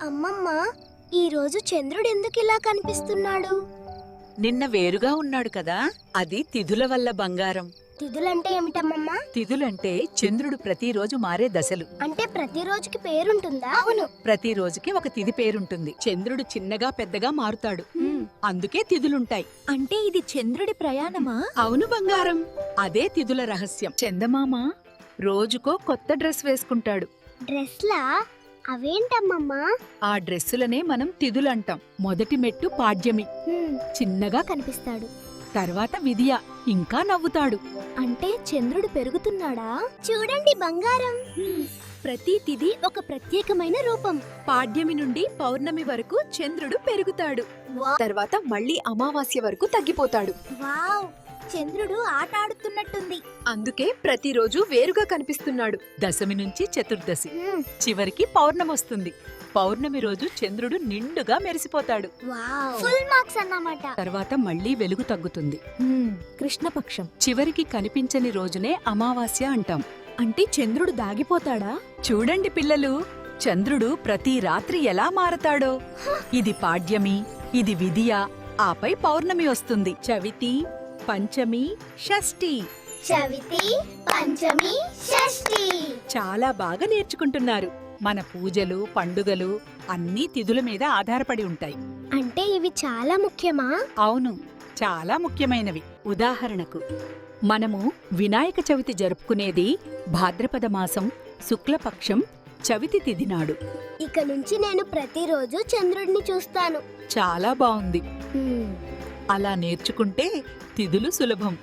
అమ్మమ్మ, ఈ రోజు చంద్రుడు ఎందుకు ఇలా కనిపిస్తున్నాడు? నిన్న వేరుగా ఉన్నాడు కదా, అది తిథుల వల్ల బంగారం. తిథులంటే ఏమిటమ్మమ్మ? తిథులంటే చంద్రుడు ప్రతిరోజు మారే దశలు. అంటే ప్రతిరోజుకి పేరుంటుందా? అవును. ప్రతిరోజుకి ఒక తిథి పేరుంటుంది. చంద్రుడు చిన్నగా పెద్దగా మారుతాడు, అందుకే తిథులుంటాయి. అంటే ఇది చంద్రుడి ప్రయాణమా? అవును బంగారం, అదే తిథుల రహస్యం. చందమామ రోజుకో కొత్త డ్రెస్ వేసుకుంటాడు. డ్రెస్లా? అవేంటమ్మమ్మ? ఆ డ్రెస్సులనే మనం తిథులంటాం. మొదటి మెట్టు పాడ్యమి, చిన్నగా కనిపిస్తాడు. తర్వాత విధియ, ఇంకా నవ్వుతాడు. అంటే చంద్రుడు పెరుగుతున్నాడా? చూడండి బంగారం, ప్రతి తిథి ఒక ప్రత్యేకమైన రూపం. పాడ్యమి నుండి పౌర్ణమి వరకు చంద్రుడు పెరుగుతాడు. తర్వాత మళ్ళీ అమావాస్య వరకు తగ్గిపోతాడు. వావ్, చంద్రుడు ఆట ఆడుతున్నట్టుంది. అందుకే ప్రతిరోజు వేరుగా కనిపిస్తున్నాడు. దశమి నుంచి చతుర్దశి, చివరికి పౌర్ణమి వస్తుంది. పౌర్ణమి రోజు చంద్రుడు నిండుగా మెరిసిపోతాడు. వావ్, ఫుల్ మార్క్స్ అన్నమాట. తర్వాత మళ్ళీ వెలుగు తగ్గుతుంది. కృష్ణపక్షం. చివరికి కనిపించని రోజునే అమావాస్య అంటాం. అంటే చంద్రుడు దాగిపోతాడా? చూడండి పిల్లలు, చంద్రుడు ప్రతి రాత్రి ఎలా మారతాడో. ఇది పాడ్యమి, ఇది విధియ, ఆపై పౌర్ణమి వస్తుంది. చవితి, పంచమి, షష్ఠి. చవితి, పంచమి, షష్ఠి. చాలా బాగా నేర్చుకుంటున్నారు. మన పూజలు, పండుగలు అన్నీ తిథుల మీద ఆధారపడి ఉంటాయి. అంటే ఇవి చాలా ముఖ్యమా? అవును, చాలా ముఖ్యమైనవి. ఉదాహరణకు, మనము వినాయక చవితి జరుపుకునేది భాద్రపద మాసం శుక్లపక్షం చవితి తిథి నాడు. ఇక నుంచి నేను ప్రతిరోజు చంద్రుడిని చూస్తాను. చాలా బావుంది. అలా నేర్చుకుంటే తిథులు సులభం.